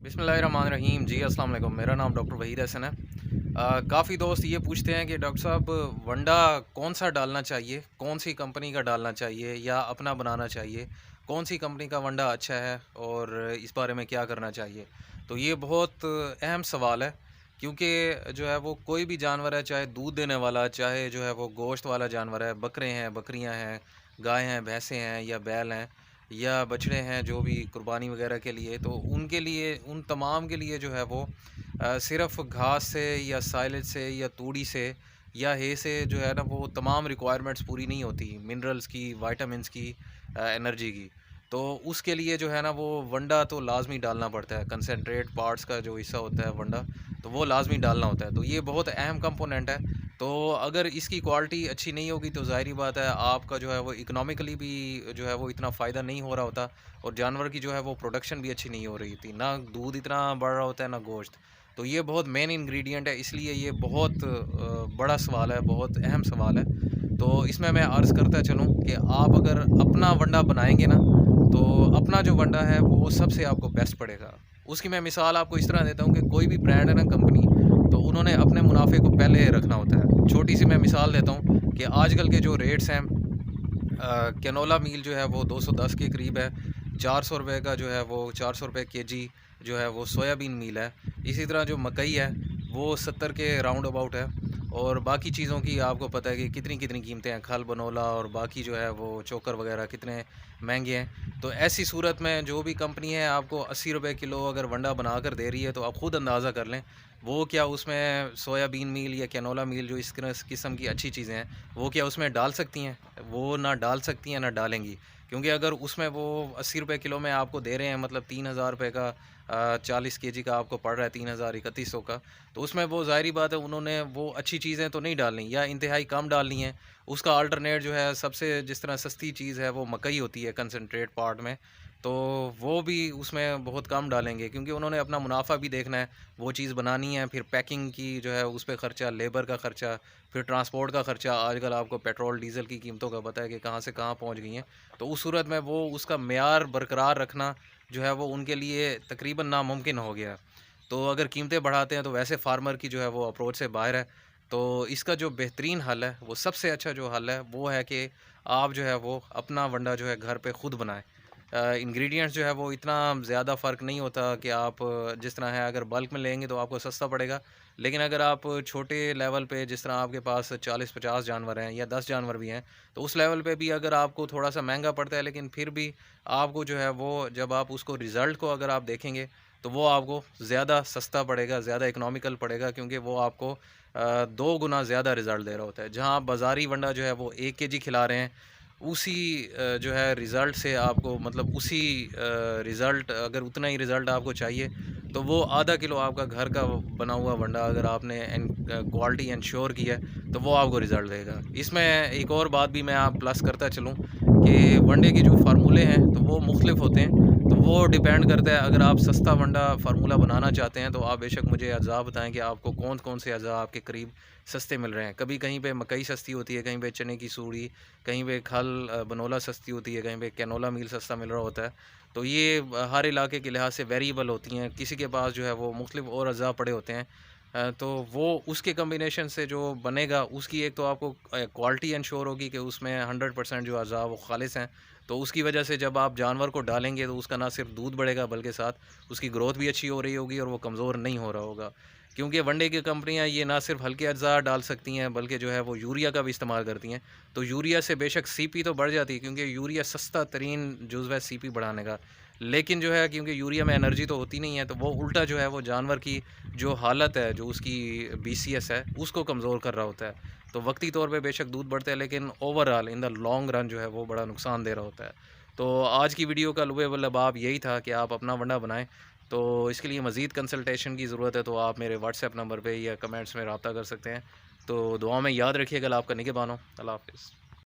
बिस्मिल्लाहिर्रहमानिर्रहीम। जी अस्सलाम वालेकुम। मेरा नाम डॉक्टर वहीद हसन है। काफ़ी दोस्त ये पूछते हैं कि डॉक्टर साहब वंडा कौन सा डालना चाहिए, कौन सी कंपनी का डालना चाहिए या अपना बनाना चाहिए, कौन सी कंपनी का वंडा अच्छा है और इस बारे में क्या करना चाहिए। तो ये बहुत अहम सवाल है, क्योंकि जो है वो कोई भी जानवर है, चाहे दूध देने वाला, चाहे जो है वो गोश्त वाला जानवर है, बकरे हैं, बकरियां हैं, गाय हैं, भैंसें हैं या बैल हैं या बछड़े हैं, जो भी कुर्बानी वगैरह के लिए, तो उनके लिए, उन तमाम के लिए जो है वो सिर्फ़ घास से या साइलेज से या तूड़ी से या हे से जो है ना, वो तमाम रिक्वायरमेंट्स पूरी नहीं होती, मिनरल्स की, विटामिन्स की, एनर्जी की। तो उसके लिए जो है ना, वो वंडा तो लाज़मी डालना पड़ता है, कंसंट्रेट पार्ट्स का जो हिस्सा होता है वंडा, तो वो लाज़मी डालना होता है। तो ये बहुत अहम कंपोनेंट है। तो अगर इसकी क्वालिटी अच्छी नहीं होगी तो ज़ाहिर-सी बात है, आपका जो है वो इकोनॉमिकली भी जो है वो इतना फ़ायदा नहीं हो रहा होता और जानवर की जो है वो प्रोडक्शन भी अच्छी नहीं हो रही थी। ना दूध इतना बढ़ रहा होता है, ना गोश्त। तो ये बहुत मेन इंग्रीडिएंट है, इसलिए ये बहुत बड़ा सवाल है, बहुत अहम सवाल है। तो इसमें मैं अर्ज़ करता चलूँ कि आप अगर अपना वंडा बनाएँगे ना, तो अपना जो वंडा है वो सबसे आपको बेस्ट पड़ेगा। उसकी मैं मिसाल आपको इस तरह देता हूँ कि कोई भी ब्रांड है ना, कंपनी, तो उन्होंने अपने मुनाफ़े को पहले रखना होता है। छोटी-सी मैं मिसाल देता हूँ कि आजकल के जो रेट्स हैं, कैनोला मील जो है वो 210 के करीब है। ₹400 का जो है वो ₹400 केजी जो है वो सोयाबीन मील है। इसी तरह जो मकई है वो 70 के राउंड अबाउट है। और बाकी चीज़ों की आपको पता है कि कितनी-कितनी कीमतें हैं, खल बनोला और बाकी जो है वो चोकर वगैरह कितने महँगे हैं। तो ऐसी सूरत में जो भी कंपनी है आपको ₹80 किलो अगर वंडा बनाकर दे रही है, तो आप खुद अंदाज़ा कर लें, वो क्या उसमें सोयाबीन मील या कैनोला मील, जो इस किस्म की अच्छी चीज़ें हैं, वो क्या उसमें डाल सकती हैं? वो ना डाल सकती हैं, ना डालेंगी। क्योंकि अगर उसमें वो ₹80 किलो में आपको दे रहे हैं, मतलब ₹3000 का 40 केजी का आपको पड़ रहा है, 3000-3100 का, तो उसमें वो ज़ाहिर-सी बात है, उन्होंने वो अच्छी चीज़ें तो नहीं डालनी या इंतहाई कम डालनी है। उसका अल्टरनेट जो है, सबसे जिस तरह सस्ती चीज़ है वो मकई होती है कंसंट्रेट पार्ट में, तो वो भी उसमें बहुत कम डालेंगे, क्योंकि उन्होंने अपना मुनाफ़ा भी देखना है, वो चीज़ बनानी है, फिर पैकिंग की जो है उस पे खर्चा, लेबर का खर्चा, फिर ट्रांसपोर्ट का खर्चा। आजकल आपको पेट्रोल डीज़ल की कीमतों का पता है कि कहाँ से कहाँ पहुँच गई हैं। तो उस सूरत में वो उसका मेयार बरकरार रखना जो है वो उनके लिए तकरीबन नामुमकिन हो गया है। तो अगर कीमतें बढ़ाते हैं तो वैसे फार्मर की जो है वो अप्रोच से बाहर है। तो इसका जो बेहतरीन हल है, वो सबसे अच्छा जो हल है वो है कि आप जो है वो अपना वंडा जो है घर पे खुद बनाएँ। इंग्रीडिएंट्स जो है वो इतना ज़्यादा फ़र्क नहीं होता कि आप जिस तरह है, अगर बल्क में लेंगे तो आपको सस्ता पड़ेगा। लेकिन अगर आप छोटे लेवल पे, जिस तरह आपके पास 40-50 जानवर हैं या 10 जानवर भी हैं, तो उस लेवल पे भी अगर आपको थोड़ा-सा महँगा पड़ता है, लेकिन फिर भी आपको जो है वो, जब आप उसको रिज़ल्ट को अगर आप देखेंगे, तो वो आपको ज़्यादा सस्ता पड़ेगा, ज़्यादा इकोनॉमिकल पड़ेगा, क्योंकि वो आपको 2 गुना ज़्यादा रिज़ल्ट दे रहा होता है। जहाँ आप बाज़ारी वंडा जो है वो 1 केजी खिला रहे हैं, उसी जो है रिज़ल्ट से आपको, मतलब उसी रिज़ल्ट, अगर उतना ही रिज़ल्ट आपको चाहिए, तो वो आधा किलो आपका घर का बना हुआ वंडा अगर आपने क्वालिटी इंश्योर की है, तो वो आपको रिज़ल्ट देगा। इसमें एक और बात भी मैं आप प्लस करता चलूँ कि वनडे के जो फ़ार्मूले हैं, तो वो मुख्तलिफ़ होते हैं। तो वो डिपेंड करता है, अगर आप सस्ता वंडा फ़ार्मूला बनाना चाहते हैं, तो आप बेशक मुझे अज़ा बताएँ कि आपको कौन-कौन से अज़ा आपके करीब सस्ते मिल रहे हैं। कभी कहीं पे मकई सस्ती होती है, कहीं पे चने की सूड़ी, कहीं पे खल बनोला सस्ती होती है, कहीं पे कैनोला मील सस्ता मिल रहा होता है। तो ये हर इलाके के लिहाज से वेरिएबल होती हैं। किसी के पास जो है वो मुख्तलिफ़ और अज़ा पड़े होते हैं। तो वो उसके कॉम्बिनेशन से जो बनेगा, उसकी एक तो आपको क्वालिटी इंश्योर होगी कि उसमें 100% जो अज़ा वो खालिस हैं। तो उसकी वजह से जब आप जानवर को डालेंगे, तो उसका ना सिर्फ दूध बढ़ेगा, बल्कि साथ उसकी ग्रोथ भी अच्छी हो रही होगी और वो कमज़ोर नहीं हो रहा होगा। क्योंकि वनडे की कंपनियाँ ये ना सिर्फ हल्के अज़ा डाल सकती हैं, बल्कि जो है वो यूरिया का भी इस्तेमाल करती हैं। तो यूरिया से बेशक सीपी तो बढ़ जाती है, क्योंकि यूरिया सस्ता तरीन जुज़्व है सीपी बढ़ाने का। लेकिन जो है, क्योंकि यूरिया में एनर्जी तो होती नहीं है, तो वो उल्टा जो है वो जानवर की जो हालत है, जो उसकी बीसीएस है, उसको कमज़ोर कर रहा होता है। तो वक्ती तौर पे बेशक दूध बढ़ता है, लेकिन overall in the long run जो है वो बड़ा नुकसान दे रहा होता है। तो आज की वीडियो का लुब लबाब यही था कि आप अपना वंडा बनाएँ। तो इसके लिए मज़ीद कंसल्टेशन की ज़रूरत है, तो आप मेरे व्हाट्सएप नंबर पे या कमेंट्स में रब्ता कर सकते हैं। तो दुआ में याद रखिएगा। आपका निगहबान हो। अल्लाह हाफ़िज़।